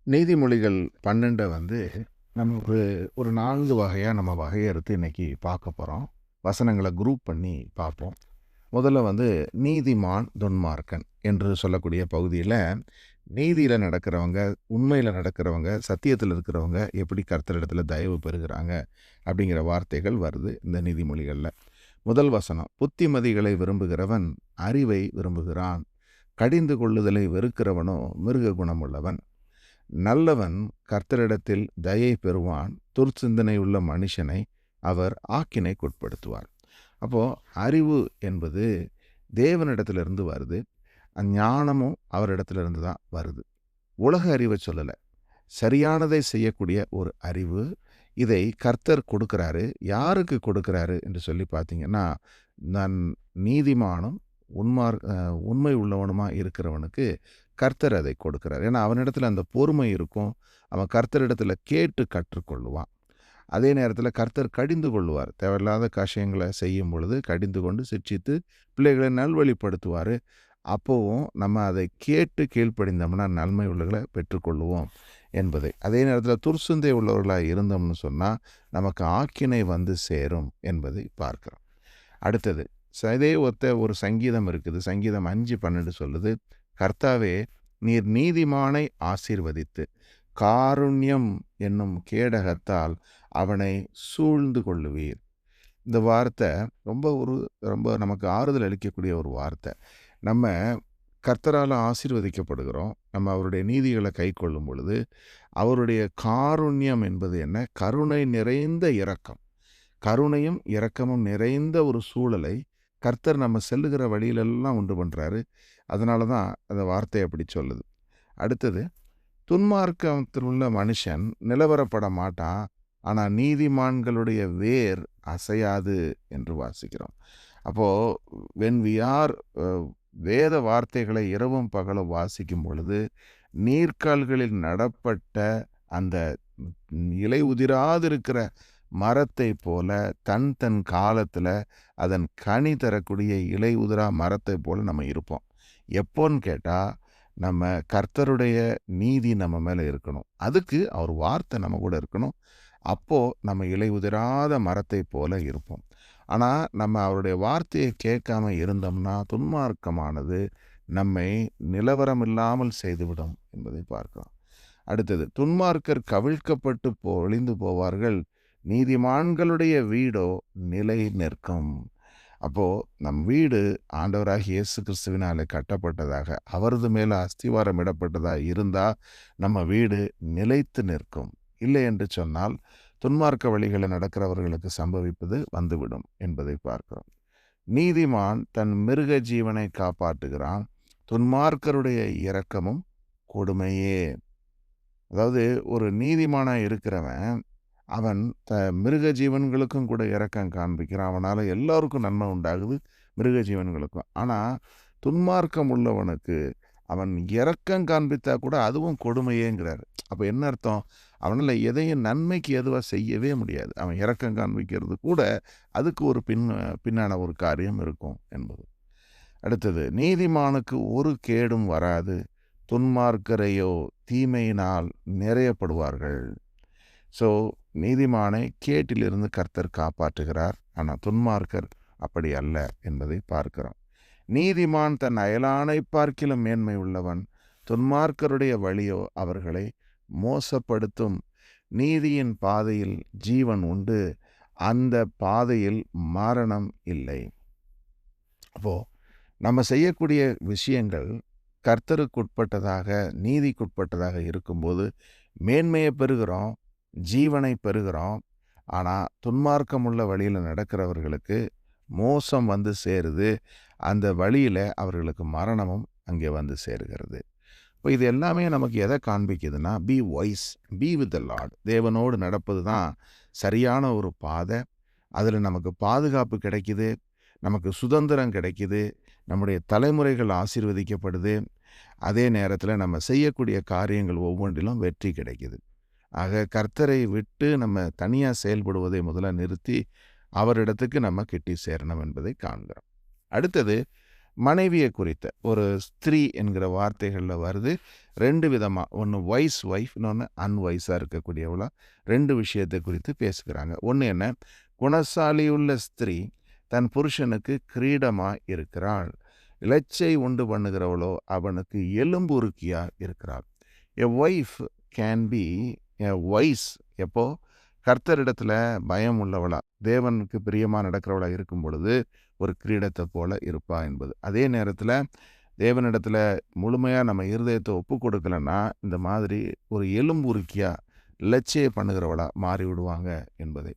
நீதிமொழிகள் 12 நம்ம ஒரு 4 வகையாக நம்ம வகையறுத்து இன்னைக்கு பார்க்க போகிறோம். வசனங்களை குரூப் பண்ணி பார்ப்போம். முதல்ல நீதிமான் துன்மார்க்கன் என்று சொல்லக்கூடிய பகுதியில் நீதியில் நடக்கிறவங்க, உண்மையில் நடக்கிறவங்க, சத்தியத்தில் இருக்கிறவங்க எப்படி கர்த்தரிடத்தில் தயவு பெறுகிறாங்க அப்படிங்கிற வார்த்தைகள் வருது இந்த நீதிமொழிகளில். முதல் வசனம், புத்திமதிகளை விரும்புகிறவன் அறிவை விரும்புகிறான், கடிந்து கொள்ளுதலை வெறுக்கிறவனோ மிருக குணமுள்ளவன். நல்லவன் கர்த்தரிடத்தில் தயை பெறுவான், துர்சிந்தனை உள்ள மனுஷனை அவர் ஆக்கினைக்குட்படுத்துவார். அப்போது அறிவு என்பது தேவனிடத்திலிருந்து வருது, ஞானமும் அவரிடத்திலிருந்து தான் வருது. உலக அறிவை சொல்லலை, சரியானதை செய்யக்கூடிய ஒரு அறிவு. இதை கர்த்தர் கொடுக்குறாரு. யாருக்கு கொடுக்குறாரு என்று சொல்லி பார்த்தீங்கன்னா, நான் நீதிமானும் உண்மை உள்ளவனுமா இருக்கிறவனுக்கு கர்த்தர் அதை கொடுக்குறார். ஏன்னா அவனிடத்தில் அந்த பொறுமை இருக்கும். அவன் கர்த்தரிடத்தில் கேட்டு கற்றுக்கொள்ளுவான். அதே நேரத்தில் கர்த்தர் கடிந்து கொள்வார். தேவையில்லாத காரியங்களை செய்யும் பொழுது கடிந்து கொண்டு சிட்சித்து பிள்ளைகளை நல்வழிப்படுத்துவார். அப்போவும் நம்ம அதை கேட்டு கீழ்ப்படிந்தோம்னா நன்மை உள்ளவர்களை பெற்றுக்கொள்ளுவோம் என்பதை. அதே நேரத்தில் துர்சுந்தை உள்ளவர்களாக இருந்தோம்னு சொன்னால் நமக்கு ஆக்கினை சேரும் என்பதை பார்க்கிறோம். அடுத்தது, இதே ஒரு சங்கீதம் இருக்குது. சங்கீதம் 5:12 சொல்லுது, கர்த்தாவே நீர் நீதிமானை ஆசீர்வதித்து காருண்யம் என்னும் கேடகத்தால் அவனை சூழ்ந்து கொள்ளுவீர். இந்த வார்த்தை ரொம்ப நமக்கு ஆறுதல் அளிக்கக்கூடிய ஒரு வார்த்தை. நம்ம கர்த்தரால் ஆசீர்வதிக்கப்படுகிறோம். நம்ம அவருடைய நீதிகளை கை கொள்ளும் பொழுது அவருடைய காருண்யம் என்பது என்ன? கருணை நிறைந்த இரக்கம். கருணையும் இரக்கமும் நிறைந்த ஒரு சூழலை கர்த்தர் நம்ம செல்லுகிற வழியிலெல்லாம் உண்டு பண்ணுறாரு. அதனால தான் அந்த வார்த்தை அப்படி சொல்லுது. அடுத்தது, துன்மார்க்கத்தில் உள்ள மனுஷன் நிலவரப்பட மாட்டான், ஆனால் நீதிமான்களுடைய வேர் அசையாது என்று வாசிக்கிறோம். அப்போது வென் வி ஆர் வேத வார்த்தைகளை இரவும் பகலும் வாசிக்கும் பொழுது நீர்க்கால்களில் நடப்பட்ட அந்த இலை உதிராதிருக்கிற மரத்தை போல தன் காலத்தில் அதன் கனி தரக்கூடிய இலை உதிரா மரத்தை போல நம்ம இருப்போம். எப்போன்னு கேட்டால் நம்ம கர்த்தருடைய நீதி நம்ம மேலே இருக்கணும். அதுக்கு அவர் வார்த்தை நம்ம கூட இருக்கணும். அப்போது நம்ம இலை உதிராத மரத்தை போல இருப்போம். ஆனால் நம்ம அவருடைய வார்த்தையை கேட்காம இருந்தோம்னா துன்மார்க்கமானது நம்மை நிலவரம் இல்லாமல் செய்துவிடும் என்பதை பார்க்கிறோம். அடுத்தது, துன்மார்க்கர் கவிழ்க்கப்பட்டு ஒளிந்து போவார்கள், நீதிமான்களுடைய வீடோ நிலை நிற்கும். அப்போது நம் வீடு ஆண்டவராகிய இயேசு கிறிஸ்துவினாலே கட்டப்பட்டதாக, அவரது மேலே அஸ்திவாரம் இடப்பட்டதாக இருந்தால் நம்ம வீடு நிலைத்து நிற்கும். இல்லை என்று சொன்னால் துன்மார்க்க வழிகளில் நடக்கிறவர்களுக்கு சம்பவிப்பது வந்துவிடும் என்பதை பார்க்கிறோம். நீதிமான் தன் மிருக ஜீவனை காப்பாற்றுகிறான், துன்மார்க்கருடைய இரக்கமும் கொடுமையே. அதாவது ஒரு நீதிமானாக இருக்கிறவன் அவன் மிருக ஜீவன்களுக்கும் கூட இரக்கம் காண்பிக்கிறான். அவனால் எல்லோருக்கும் நன்மை உண்டாகுது, மிருக ஜீவன்களுக்கும். ஆனால் துன்மார்க்கம் உள்ளவனுக்கு அவன் இரக்கம் காண்பித்தா கூட அதுவும் கொடுமையேங்கிறார். அப்போ என்ன அர்த்தம்? அவனால் எதையும் நன்மைக்கு எதுவாக செய்யவே முடியாது. அவன் இரக்கம் காண்பிக்கிறது கூட அதுக்கு ஒரு பின்னான ஒரு காரியம் இருக்கும் என்பது. அடுத்தது, நீதிமானுக்கு ஒரு கேடும் வராது, துன்மார்க்கரையோ தீமையினால் நிறையப்படுவார்கள். ஸோ நீதிமானை கேட்டிலிருந்து கர்த்தர் காப்பாற்றுகிறார், ஆனால் துன்மார்க்கர் அப்படி அல்ல என்பதை பார்க்கிறோம். நீதிமான் தன் அயலானை பார்க்கிலும் மேன்மை உள்ளவன், துன்மார்க்கருடைய வழியோ அவர்களை மோசப்படுத்தும். நீதியின் பாதையில் ஜீவன் உண்டு, அந்த பாதையில் மரணம் இல்லை. அப்போது நம்ம செய்யக்கூடிய விஷயங்கள் கர்த்தருக்குட்பட்டதாக, நீதிக்குட்பட்டதாக இருக்கும்போது மேன்மையை பெறுகிறோம், ஜீவனை பெறுகிறோம். ஆனால் துன்மார்க்கமுள்ள வழியில் நடக்கிறவர்களுக்கு மோசம் சேருது. அந்த வழியில் அவர்களுக்கு மரணமும் அங்கே சேருகிறது. இப்போ இது எல்லாமே நமக்கு எதை காண்பிக்குதுன்னா, be wise, be with the lord. தேவனோடு நடப்பது தான் சரியான ஒரு பாதை. அதில் நமக்கு பாதுகாப்பு கிடைக்குது, நமக்கு சுதந்திரம் கிடைக்குது, நம்முடைய தலைமுறைகள் ஆசீர்வதிக்கப்படுது. அதே நேரத்தில் நம்ம செய்யக்கூடிய காரியங்கள் ஒவ்வொன்றிலும் வெற்றி கிடைக்குது. ஆக கர்த்தரை விட்டு நம்ம தனியாக செயல்படுவதை முதல்ல நிறுத்தி அவரிடத்துக்கு நம்ம கிட்டி சேரணும் என்பதை காண்கிறோம். அடுத்தது, மனைவியை குறித்த ஒரு ஸ்திரீ என்கிற வார்த்தைகளில் வருது. 2 விதமாக, ஒன்று வைஸ் ஒய்ஃப், இன்னொன்று அன்வைஸாக இருக்கக்கூடியவளா 2 விஷயத்தை குறித்து பேசுகிறாங்க. ஒன்று என்ன, குணசாலியுள்ள ஸ்திரீ தன் புருஷனுக்கு கிரீடமாக இருக்கிறாள், இலச்சை உண்டு பண்ணுகிறவளோ அவனுக்கு எலும்புருக்கியாக இருக்கிறாள். A wife can be a wise, எப்போ கர்த்தரிடத்தில் பயம் உள்ளவளா, தேவனுக்கு பிரியமாக நடக்கிறவளா இருக்கும் பொழுது ஒரு கிரீடத்தை போல இருப்பா என்பது. அதே நேரத்தில் தேவனிடத்தில் முழுமையாக நம்ம இருதயத்தை ஒப்பு கொடுக்கலன்னா இந்த மாதிரி ஒரு எலும்புருக்கியாக லட்சிய பண்ணுகிறவளா மாறி விடுவாங்க என்பதை.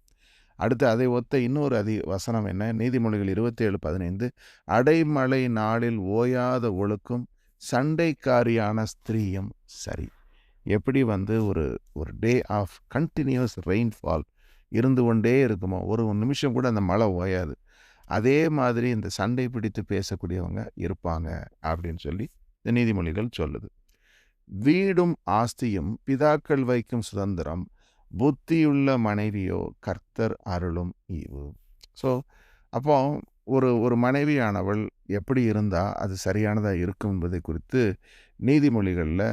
அடுத்து அதை ஒத்த இன்னொரு வசனம் என்ன, நீதிமொழிகள் 27:15, அடைமழை நாளில் ஓயாத ஒழுக்கும் சண்டைக்காரியான ஸ்திரீயும் சரி. எப்படி ஒரு ஒரு டே ஆஃப் கண்டினியூஸ் ரெயின்ஃபால் இருந்து கொண்டே இருக்குமோ, ஒரு நிமிஷம் கூட அந்த மழை ஓயாது, அதே மாதிரி இந்த சண்டை பிடித்து பேசக்கூடியவங்க இருப்பாங்க அப்படின்னு சொல்லி இந்த நீதிமொழிகள் சொல்லுது. வீடும் ஆஸ்தியும் பிதாக்கள் வைக்கும் சுதந்திரம், புத்தியுள்ள மனைவியோ கர்த்தர் அருளும் ஈவு. ஸோ அப்போ ஒரு மனைவியானவள் எப்படி இருந்தால் அது சரியானதாக இருக்கும் என்பதை குறித்து நீதிமொழிகளில்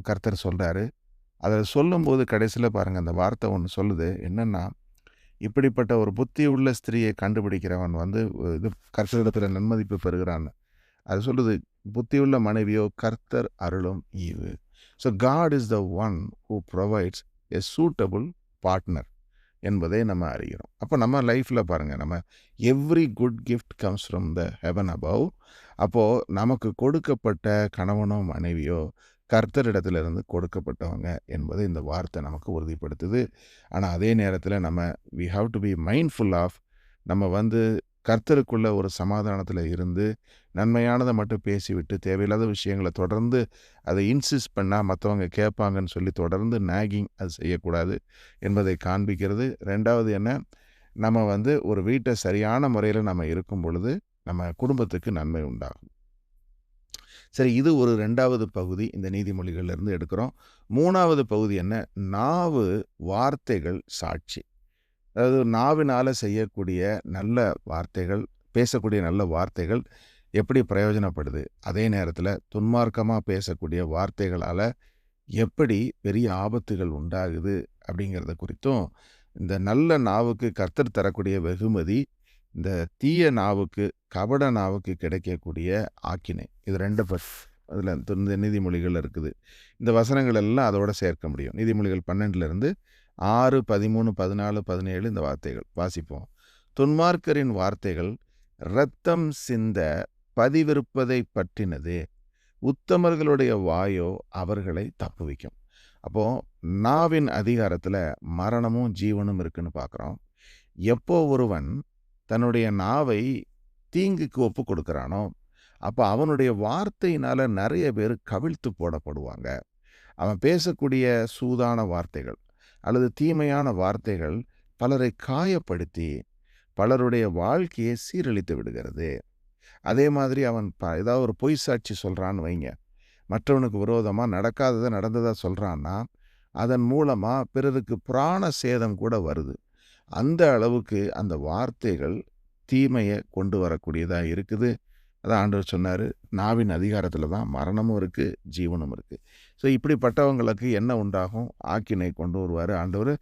கர்த்தர் சொல்கிறாரு. அதை சொல்லும்போது கடைசியில் பாருங்கள், அந்த வார்த்தை ஒன்று சொல்லுது என்னென்னா, இப்படிப்பட்ட ஒரு புத்தி உள்ள ஸ்திரீயை கண்டுபிடிக்கிறவன் இது கர்த்தரிடத்தில் நன்மதிப்பு பெறுகிறான். அது சொல்லுது, புத்தியுள்ள மனைவியோ கர்த்தர் அருளும் ஈவு. So God is the one who provides a suitable partner என்பதை நம்ம அறிகிறோம். அப்போ நம்ம லைஃப்பில் பாருங்கள், நம்ம every good gift comes from the heaven above. அப்போது நமக்கு கொடுக்கப்பட்ட கணவனோ மனைவியோ கர்த்தரிடத்திலிருந்து கொடுக்கப்பட்டவங்க என்பதை இந்த வார்த்தை நமக்கு உறுதிப்படுத்துது. ஆனால் அதே நேரத்தில் நம்ம we have to be mindful of, நம்ம கர்த்தருக்குள்ள ஒரு சமாதானத்தில் இருந்து நன்மையானதை மட்டும் பேசிவிட்டு தேவையில்லாத விஷயங்களை தொடர்ந்து அதை இன்சிஸ்ட் பண்ணால் மற்றவங்க கேட்பாங்கன்னு சொல்லி தொடர்ந்து நாகிங் அது செய்யக்கூடாது என்பதை காண்பிக்கிறது. ரெண்டாவது என்ன, நம்ம ஒரு வீட்டை சரியான முறையில் நம்ம இருக்கும் பொழுது நம்ம குடும்பத்துக்கு நன்மை உண்டாகும். சரி, இது ஒரு 2வது பகுதி இந்த நீதிமொழிகள்லேருந்து எடுக்கிறோம். 3வது பகுதி என்ன, நாவு வார்த்தைகள் சாட்சி. அதாவது நாவினால் செய்யக்கூடிய நல்ல வார்த்தைகள், பேசக்கூடிய நல்ல வார்த்தைகள் எப்படி பிரயோஜனப்படுது, அதே நேரத்தில் துன்மார்க்கமாக பேசக்கூடிய வார்த்தைகளால் எப்படி பெரிய ஆபத்துகள் உண்டாகுது அப்படிங்கிறத குறித்தும், இந்த நல்ல நாவுக்கு கர்த்தர் தரக்கூடிய வெகுமதி, இந்த தீய நாவுக்கு, கபட நாவுக்கு கிடைக்கக்கூடிய ஆக்கினை, இது 2 அதில் இந்த நீதிமொழிகள் இருக்குது. இந்த வசனங்கள் எல்லாம் அதோட சேர்க்க முடியும். நீதிமொழிகள் 12லேருந்து 6, 13, 14, 17 இந்த வார்த்தைகள் வாசிப்போம். துன்மார்க்கரின் வார்த்தைகள் இரத்தம் சிந்த பதிவிருப்பதை பற்றினது, உத்தமர்களுடைய வாயோ அவர்களை தப்புவிக்கும். அப்போது நாவின் அதிகாரத்தில் மரணமும் ஜீவனும் இருக்குன்னு பார்க்குறோம். எப்போ ஒருவன் தன்னுடைய நாவை தீங்குக்கு ஒப்பு கொடுக்குறானோ அப்போ அவனுடைய வார்த்தையினால் நிறைய பேர் கவிழ்த்து போடப்படுவாங்க. அவன் பேசக்கூடிய சூதான வார்த்தைகள் அல்லது தீமையான வார்த்தைகள் பலரை காயப்படுத்தி பலருடைய வாழ்க்கையை சீரழித்து விடுகிறது. அதே மாதிரி அவன் ஏதாவது ஒரு பொய் சாட்சி சொல்கிறான்னு வைங்க, மற்றவனுக்கு விரோதமாக நடக்காததை நடந்ததாக சொல்கிறான்னா அதன் மூலமாக பிறருக்கு பிராண சேதம் கூட வருது. அந்த அளவுக்கு அந்த வார்த்தைகள் தீமையை கொண்டு வரக்கூடியதாக இருக்குது. அதான் ஆண்டவர் சொன்னார், நாவின் அதிகாரத்தில் தான் மரணமும் இருக்குது, ஜீவனும் இருக்குது. ஸோ இப்படிப்பட்டவங்களுக்கு என்ன உண்டாகும், ஆக்கினை கொண்டு வருவார் ஆண்டவர்.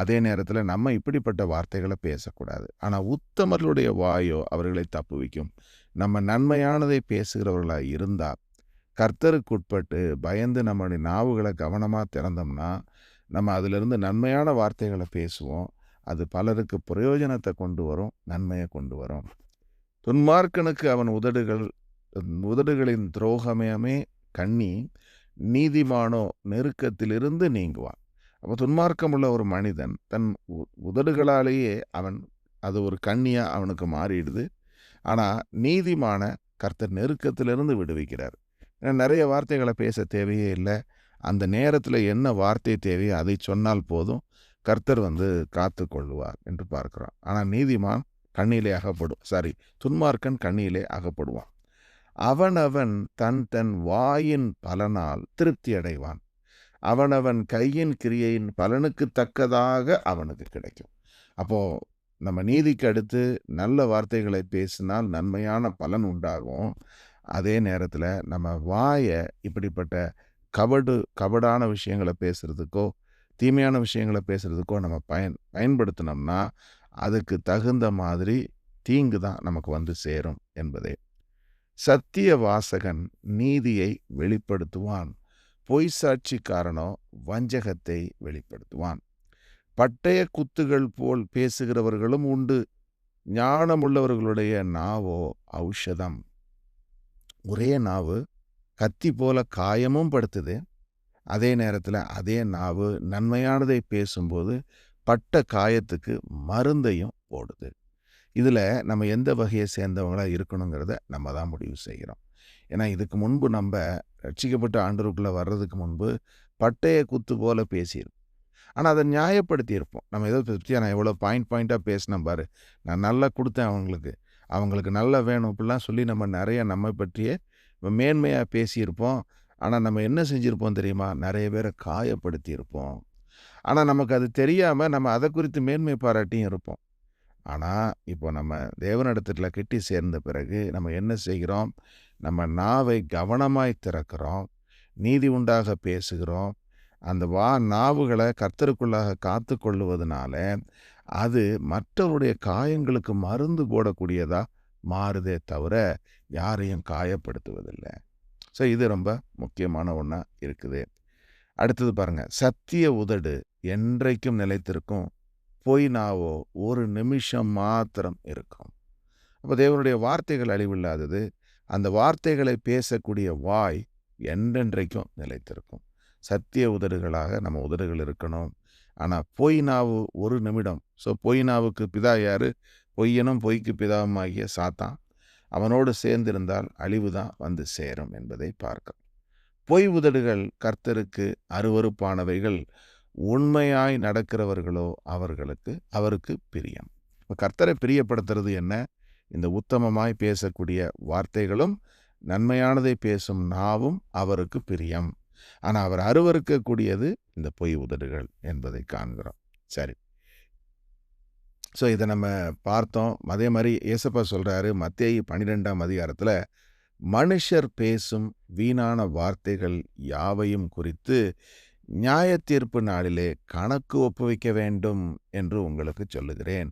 அதே நேரத்தில் நம்ம இப்படிப்பட்ட வார்த்தைகளை பேசக்கூடாது. ஆனால் உத்தமர்களுடைய வாயோ அவர்களை தப்புவிக்கும். நம்ம நன்மையானதை பேசுகிறவர்களாக இருந்தால், கர்த்தருக்கு உட்பட்டு பயந்து நம்மளுடைய நாவுகளை கவனமாக திறந்தோம்னா நம்ம அதிலிருந்து நன்மையான வார்த்தைகளை பேசுவோம். அது பலருக்கு பிரயோஜனத்தை கொண்டு வரும், நன்மையை கொண்டு வரும். துன்மார்க்கனுக்கு அவன் உதடுகளின் துரோகமே கண்ணி, நீதிமானோ நெருக்கத்திலிருந்து நீங்குவான். அப்போ துன்மார்க்கமுள்ள ஒரு மனிதன் தன் உதடுகளாலேயே அது ஒரு கண்ணியாக அவனுக்கு மாறிடுது. ஆனால் நீதிமான கர்த்தர் நெருக்கத்திலிருந்து விடுவிக்கிறார். ஏன்னா நிறைய வார்த்தைகளை பேச தேவையே இல்லை. அந்த நேரத்தில் என்ன வார்த்தை தேவையோ அதை சொன்னால் போதும், கர்த்தர் காத்து கொள்ளுவார் என்று பார்க்கிறோம். ஆனால் நீதிமான் கண்ணிலே துன்மார்க்கன் கண்ணிலே அகப்படுவான். அவனவன் தன் வாயின் பலனால் திருப்தி அடைவான். அவனவன் கையின் கிரியையின் பலனுக்கு தக்கதாக அவனுக்கு கிடைக்கும். அப்போது நம்ம நீதிக்கு அடுத்து நல்ல வார்த்தைகளை பேசினால் நன்மையான பலன் உண்டாகும். அதே நேரத்தில் நம்ம வாயை இப்படிப்பட்ட கபடான விஷயங்களை பேசுகிறதுக்கோ தீமையான விஷயங்களை பேசுகிறதுக்கோ நம்ம பயன்படுத்தினோம்னா அதுக்கு தகுந்த மாதிரி தீங்கு தான் நமக்கு வந்து சேரும் என்பதே. சத்திய வாசகன் நீதியை வெளிப்படுத்துவான், பொய் சாட்சிக்காரனோ வஞ்சகத்தை வெளிப்படுத்துவான். பட்டய குத்துகள் போல் பேசுகிறவர்களும் உண்டு, ஞானமுள்ளவர்களுடைய நாவோ ஔஷதம். ஒரே நாவு கத்தி போல காயமும் படுத்துது, அதே நேரத்தில் அதே நாவு நன்மையானதை பேசும்போது பட்ட காயத்துக்கு மருந்தையும் போடுது. இதில் நம்ம எந்த வகையை சேர்ந்தவங்களாக இருக்கணுங்கிறத நம்ம தான் முடிவு செய்கிறோம். ஏன்னா இதுக்கு முன்பு நம்ம ரட்சிக்கப்பட்ட ஆண்டவருக்குள்ளே வர்றதுக்கு முன்பு பட்டய குத்து போல பேசியிருப்போம். ஆனால் அதை நியாயப்படுத்தியிருப்போம். நம்ம எதை பற்றி நான் எவ்வளோ பாயிண்ட்டாக பேசினேன் பாரு, நான் நல்லா கொடுத்தேன் அவங்களுக்கு நல்லா வேணும் இப்படிலாம் சொல்லி நம்ம நிறைய நம்ம பற்றியே மேன்மையாக பேசியிருப்போம். ஆனால் நம்ம என்ன செஞ்சுருப்போம் தெரியுமா? நிறைய பேரை காயப்படுத்தியிருப்போம். ஆனால் நமக்கு அது தெரியாமல் நம்ம அதை குறித்து மேன்மை பாராட்டியும் இருப்போம். ஆனால் இப்போ நம்ம தேவனிடத்தில் கிட்டி சேர்ந்த பிறகு நம்ம என்ன செய்கிறோம்? நம்ம நாவை கவனமாய் திறக்கிறோம், நீதி உண்டாக பேசுகிறோம். அந்த நாவுகளை கர்த்தருக்குள்ளாக காத்து கொள்ளுவதனால அது மற்றவருடைய காயங்களுக்கு மருந்து போடக்கூடியதா மாறுதே தவிர யாரையும் காயப்படுத்துவதில்லை. ஸோ இது ரொம்ப முக்கியமான ஒன்றா இருக்குது. அடுத்தது பாருங்கள், சத்திய உதடு என்றைக்கும் நிலைத்திருக்கும், பொய் நாவோ ஒரு நிமிஷம் மாத்திரம் இருக்கும். அப்போ தேவனுடைய வார்த்தைகள் அழிவில்லாதது, அந்த வார்த்தைகளை பேசக்கூடிய வாய் என்றென்றைக்கும் நிலைத்திருக்கும். சத்திய உதடுகளாக நம்ம உதடுகள் இருக்கணும். ஆனால் பொய் நாவு ஒரு நிமிடம். ஸோ பொய் நாவுக்கு பிதா யார்? பொய்யனும் பொய்க்கு பிதாவுமாகிய சாத்தான். அவனோடு சேர்ந்திருந்தால் அழிவு தான் வந்து சேரும் என்பதை பார்க்கிறோம். பொய் உதடுகள் கர்த்தருக்கு அருவருப்பானவைகள், உண்மையாய் நடக்கிறவர்களோ அவருக்கு பிரியம். இப்போ கர்த்தரை பிரியப்படுத்துறது என்ன? இந்த உத்தமமாய் பேசக்கூடிய வார்த்தைகளும் நன்மையானதை பேசும் நாவும் அவருக்கு பிரியம். ஆனால் அவர் அருவருக்கக்கூடியது இந்த பொய் உதடுகள் என்பதை காண்கிறோம். சரி, ஸோ இதை நம்ம பார்த்தோம். அதே மாதிரி ஏசப்பா சொல்கிறாரு மத்தேயு 12ஆம் அதிகாரத்தில், மனுஷர் பேசும் வீணான வார்த்தைகள் யாவையும் குறித்து நியாய தீர்ப்பு நாளிலே கணக்கு ஒப்புவிக்க வேண்டும் என்று உங்களுக்கு சொல்லுகிறேன்.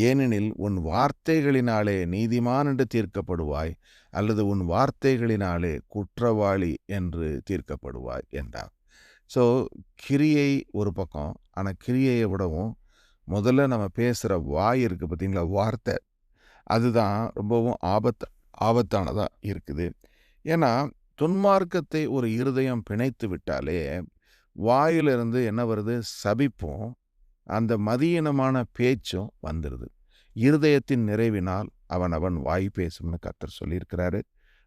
ஏனெனில் உன் வார்த்தைகளினாலே நீதிமான் என்று தீர்க்கப்படுவாய், அல்லது உன் வார்த்தைகளினாலே குற்றவாளி என்று தீர்க்கப்படுவாய் என்றார். ஸோ கிரியை ஒரு பக்கம், ஆனால் கிரியையை விடவும் முதல்ல நம்ம பேசுகிற வாய் இருக்குது பார்த்தீங்களா, வார்த்தை, அதுதான் ரொம்பவும் ஆபத்தானதாக இருக்குது. ஏன்னா துன்மார்க்கத்தை ஒரு இருதயம் பிணைத்து விட்டாலே வாயிலிருந்து என்ன வருது? சபிப்பும் அந்த மதியீனமான பேச்சும் வந்துடுது. இருதயத்தின் நிறைவினால் அவன் வாய் பேசும்னு கர்த்தர் சொல்லியிருக்கிறாரு.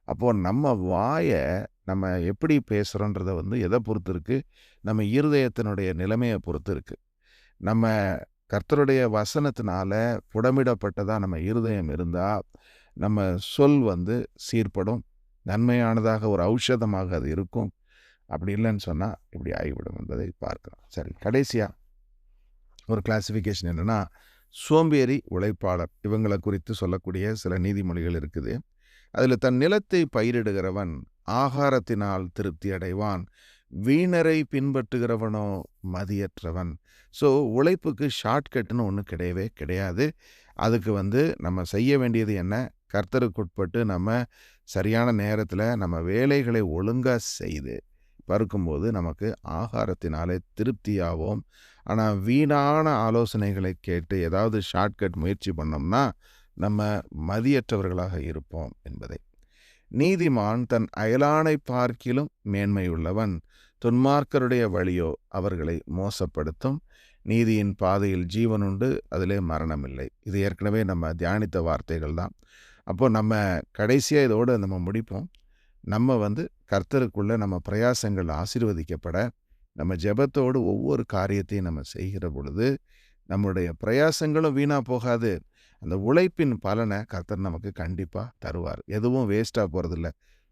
அப்போது நம்ம வாயை நம்ம எப்படி பேசுகிறோன்றதை எதை பொறுத்து இருக்குது? நம்ம இருதயத்தினுடைய நிலைமையை பொறுத்து இருக்குது. நம்ம கர்த்தருடைய வசனத்தினால புடமிடப்பட்டதாக நம்ம இருதயம் இருந்தால் நம்ம சொல் சீர்படும், நன்மையானதாக ஒரு ஔஷதமாக அது இருக்கும். அப்படி இல்லைன்னு சொன்னால் இப்படி ஆகிவிடும் என்பதை பார்க்கலாம். சரி, கடைசியாக ஒரு கிளாசிஃபிகேஷன் என்னென்னா, சோம்பேறி, உழைப்பாளர், இவங்களை குறித்து சொல்லக்கூடிய சில நீதிமொழிகள் இருக்குது. அதில் தன் நிலத்தை பயிரிடுகிறவன் ஆகாரத்தினால் திருப்தி அடைவான், வீணரை பின்பற்றுகிறவனோ மதியற்றவன். ஸோ உழைப்புக்கு ஷார்ட்கட்னு ஒன்று கிடையவே கிடையாது. அதுக்கு நம்ம செய்ய வேண்டியது என்ன? கர்த்தருக்குட்பட்டு நம்ம சரியான நேரத்தில் நம்ம வேலைகளை ஒழுங்காக செய்து பருக்கும்போது நமக்கு ஆகாரத்தினாலே திருப்தியாகும். ஆனால் வீணான ஆலோசனைகளை கேட்டு ஏதாவது ஷார்ட்கட் முயற்சி பண்ணோம்னா நம்ம மதியற்றவர்களாக இருப்போம் என்பதை. நீதிமான் தன் அயலானை பார்க்கிலும் மேன்மையுள்ளவன், துன்மார்க்கருடைய வழியோ அவர்களை மோசப்படுத்தும். நீதியின் பாதையில் ஜீவனுண்டு, அதிலே மரணமில்லை. இது ஏற்கனவே நம்ம தியானித்த வார்த்தைகள் தான். அப்போது நம்ம கடைசியாக இதோடு நம்ம முடிப்போம். நம்ம கர்த்தருக்குள்ளே நம்ம பிரயாசங்கள் ஆசீர்வதிக்கப்பட நம்ம ஜெபத்தோடு ஒவ்வொரு காரியத்தையும் நம்ம செய்கிற பொழுது நம்முடைய பிரயாசங்களும் வீணாக போகாது. அந்த உழைப்பின் பலனை கர்த்தர் நமக்கு கண்டிப்பாக தருவார். எதுவும் வேஸ்ட்டாக போகிறதில்ல.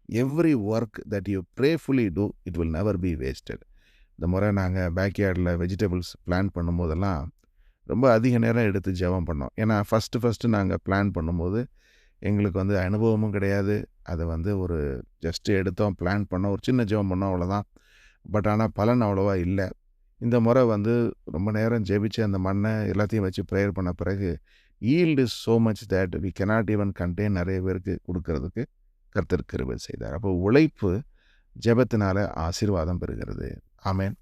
Every work that you prayerfully do it will never be wasted. இந்த முறை நாங்கள் பேக்யார்டில் வெஜிடபிள்ஸ் பிளான் பண்ணும்போதெல்லாம் ரொம்ப அதிக நேரம் எடுத்து ஜெபம் பண்ணோம். ஏன்னா ஃபஸ்ட்டு நாங்கள் பிளான் பண்ணும்போது எங்களுக்கு வந்து அனுபவமும் கிடையாது. அது வந்து ஒரு ஜஸ்ட்டு எடுத்தோம், பிளான் பண்ணோம், ஒரு சின்ன ஜெபம் பண்ணோம் அவ்வளோதான். பட் ஆனால் பலன் அவ்வளோவா இல்ல. இந்த முறை வந்து ரொம்ப நேரம் ஜெபிச்சு அந்த மண்ணை எல்லாத்தையும் வச்சு ப்ரேயர் பண்ண பிறகு yield is so much that we cannot even contain நிறைய பேருக்கு கொடுக்கறதுக்கு கர்த்தர் கிருபை செய்தார். அப்போ உழைப்பு ஜெபத்தினால ஆசீர்வாதம் பெறுகிறது. ஆமென்.